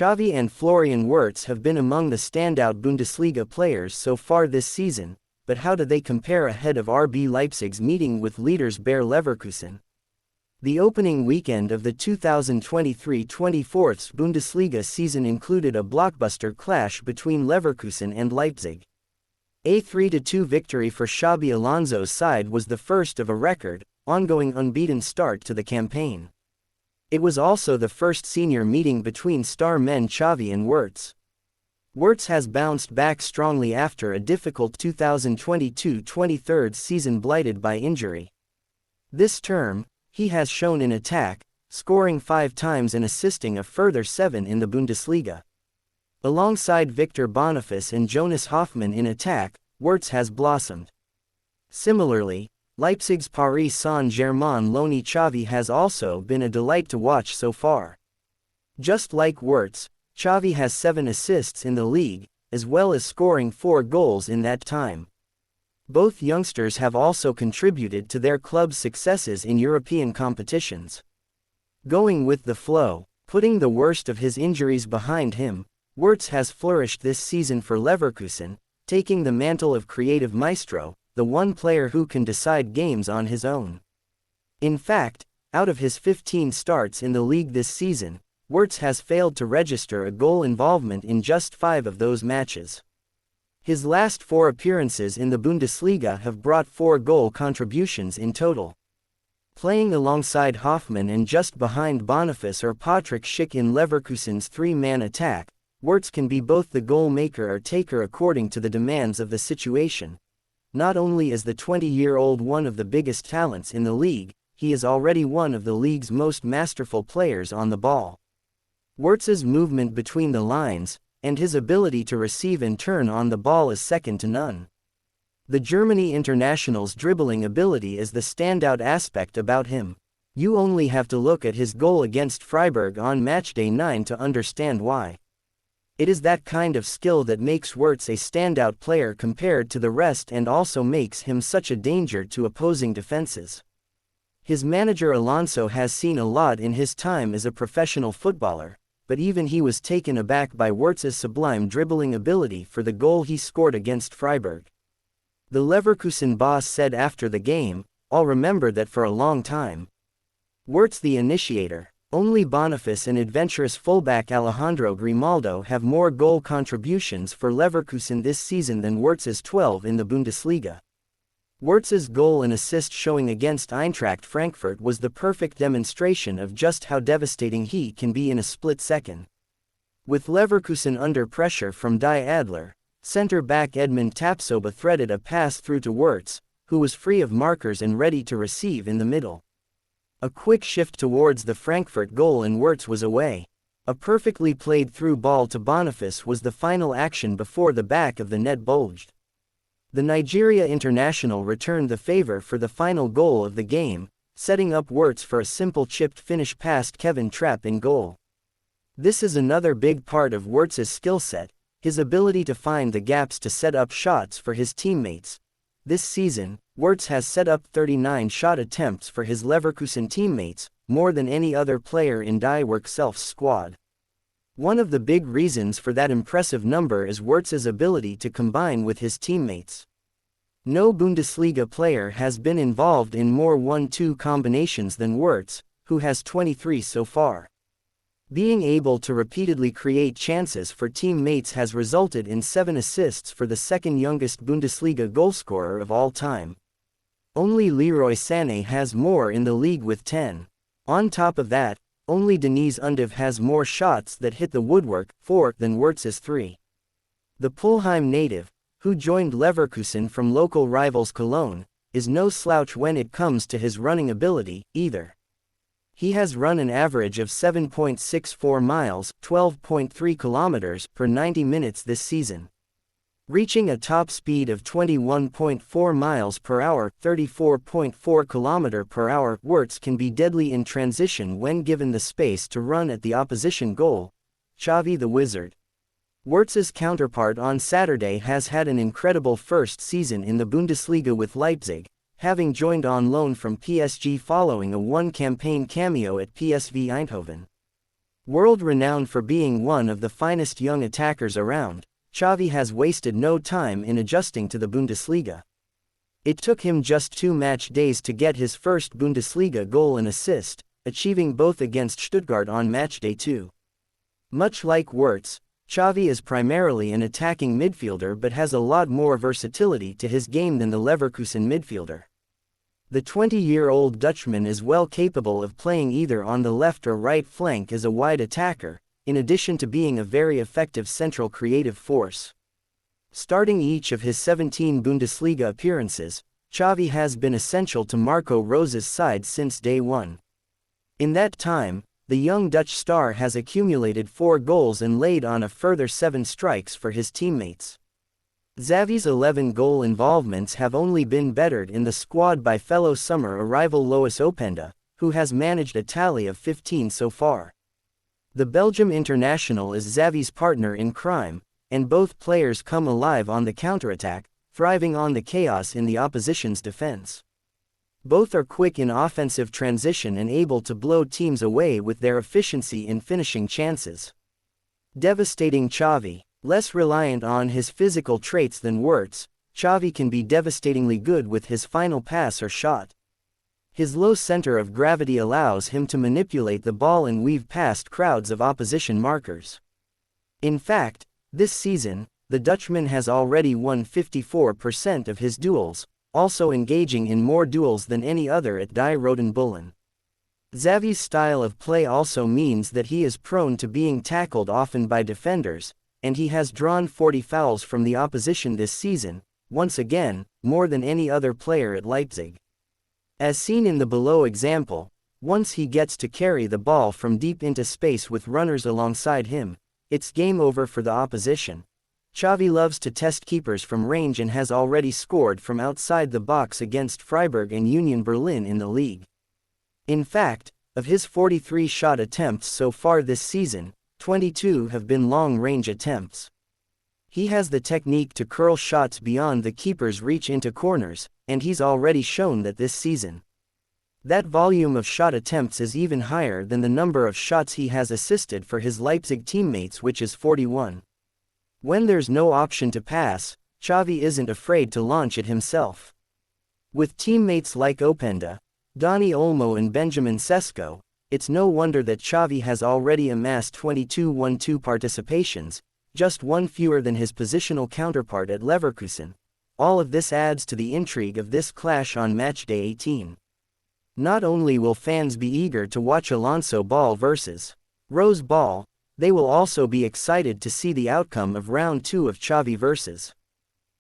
Xavi and Florian Wirtz have been among the standout Bundesliga players so far this season, but how do they compare ahead of RB Leipzig's meeting with leaders Bayer Leverkusen? The opening weekend of the 2023-24 Bundesliga season included a blockbuster clash between Leverkusen and Leipzig. A 3-2 victory for Xabi Alonso's side was the first of a record, ongoing unbeaten start to the campaign. It was also the first senior meeting between star men Xavi and Wirtz. Wirtz has bounced back strongly after a difficult 2022-23 season blighted by injury. This term, he has shown in attack, scoring 5 times and assisting a further 7 in the Bundesliga. Alongside Victor Boniface and Jonas Hoffmann in attack, Wirtz has blossomed. Similarly, Leipzig's Paris Saint-Germain loanee Xavi has also been a delight to watch so far. Just like Wirtz, Xavi has 7 assists in the league, as well as scoring 4 goals in that time. Both youngsters have also contributed to their club's successes in European competitions. Going with the flow, putting the worst of his injuries behind him, Wirtz has flourished this season for Leverkusen, taking the mantle of creative maestro, the one player who can decide games on his own. In fact, out of his 15 starts in the league this season, Wirtz has failed to register a goal involvement in just 5 of those matches. His last 4 appearances in the Bundesliga have brought 4 goal contributions in total. Playing alongside Hoffmann and just behind Boniface or Patrick Schick in Leverkusen's 3-man attack, Wirtz can be both the goal maker or taker according to the demands of the situation. Not only is the 20-year-old one of the biggest talents in the league, he is already one of the league's most masterful players on the ball. Wirtz's movement between the lines, and his ability to receive and turn on the ball is second to none. The Germany international's dribbling ability is the standout aspect about him. You only have to look at his goal against Freiburg on matchday 9 to understand why. It is that kind of skill that makes Wirtz a standout player compared to the rest and also makes him such a danger to opposing defenses. His manager Alonso has seen a lot in his time as a professional footballer, but even he was taken aback by Wirtz's sublime dribbling ability for the goal he scored against Freiburg. The Leverkusen boss said after the game, "I'll remember that for a long time." Wirtz the initiator. Only Boniface and adventurous fullback Alejandro Grimaldo have more goal contributions for Leverkusen this season than Wirtz's 12 in the Bundesliga. Wirtz's goal and assist showing against Eintracht Frankfurt was the perfect demonstration of just how devastating he can be in a split second. With Leverkusen under pressure from Die Adler, centre-back Edmund Tapsoba threaded a pass through to Wirtz, who was free of markers and ready to receive in the middle. A quick shift towards the Frankfurt goal and Wirtz was away. A perfectly played through ball to Boniface was the final action before the back of the net bulged. The Nigeria international returned the favor for the final goal of the game, setting up Wirtz for a simple chipped finish past Kevin Trapp in goal. This is another big part of Wirtz's skill set, his ability to find the gaps to set up shots for his teammates. This season, Wirtz has set up 39 shot attempts for his Leverkusen teammates, more than any other player in Die Werkself's squad. One of the big reasons for that impressive number is Wirtz's ability to combine with his teammates. No Bundesliga player has been involved in more 1-2 combinations than Wirtz, who has 23 so far. Being able to repeatedly create chances for teammates has resulted in 7 assists for the second youngest Bundesliga goalscorer of all time. Only Leroy Sané has more in the league with 10. On top of that, only Deniz Undav has more shots that hit the woodwork, 4, than Wirtz's 3. The Pulheim native, who joined Leverkusen from local rivals Cologne, is no slouch when it comes to his running ability, either. He has run an average of 7.64 miles, 12.3 kilometers, per 90 minutes this season. Reaching a top speed of 21.4 miles per hour, 34.4 km per hour, Wirtz can be deadly in transition when given the space to run at the opposition goal. Xavi the Wizard. Wirtz's counterpart on Saturday has had an incredible first season in the Bundesliga with Leipzig, having joined on loan from PSG following a one-campaign cameo at PSV Eindhoven. World-renowned for being one of the finest young attackers around, Xavi has wasted no time in adjusting to the Bundesliga. It took him just 2 match days to get his first Bundesliga goal and assist, achieving both against Stuttgart on matchday 2. Much like Wirtz, Xavi is primarily an attacking midfielder but has a lot more versatility to his game than the Leverkusen midfielder. The 20-year-old Dutchman is well capable of playing either on the left or right flank as a wide attacker, in addition to being a very effective central creative force. Starting each of his 17 Bundesliga appearances, Xavi has been essential to Marco Rose's side since day one. In that time, the young Dutch star has accumulated 4 goals and laid on a further 7 strikes for his teammates. Xavi's 11 goal involvements have only been bettered in the squad by fellow summer arrival Lois Openda, who has managed a tally of 15 so far. The Belgium international is Xavi's partner in crime, and both players come alive on the counterattack, thriving on the chaos in the opposition's defense. Both are quick in offensive transition and able to blow teams away with their efficiency in finishing chances. Devastating Xavi. Less reliant on his physical traits than Wirtz, Xavi can be devastatingly good with his final pass or shot. His low center of gravity allows him to manipulate the ball and weave past crowds of opposition markers. In fact, this season, the Dutchman has already won 54% of his duels, also engaging in more duels than any other at Die Roten Bullen. Xavi's style of play also means that he is prone to being tackled often by defenders, and he has drawn 40 fouls from the opposition this season, once again, more than any other player at Leipzig. As seen in the below example, once he gets to carry the ball from deep into space with runners alongside him, it's game over for the opposition. Xavi loves to test keepers from range and has already scored from outside the box against Freiburg and Union Berlin in the league. In fact, of his 43 shot attempts so far this season, 22 have been long-range attempts. He has the technique to curl shots beyond the keeper's reach into corners, and he's already shown that this season. That volume of shot attempts is even higher than the number of shots he has assisted for his Leipzig teammates, which is 41. When there's no option to pass, Xavi isn't afraid to launch it himself. With teammates like Openda, Dani Olmo and Benjamin Sesko, it's no wonder that Xavi has already amassed 22 1-2 participations, just 1 fewer than his positional counterpart at Leverkusen. All of this adds to the intrigue of this clash on matchday 18. Not only will fans be eager to watch Alonso Ball versus Rose Ball, they will also be excited to see the outcome of round 2 of Xavi versus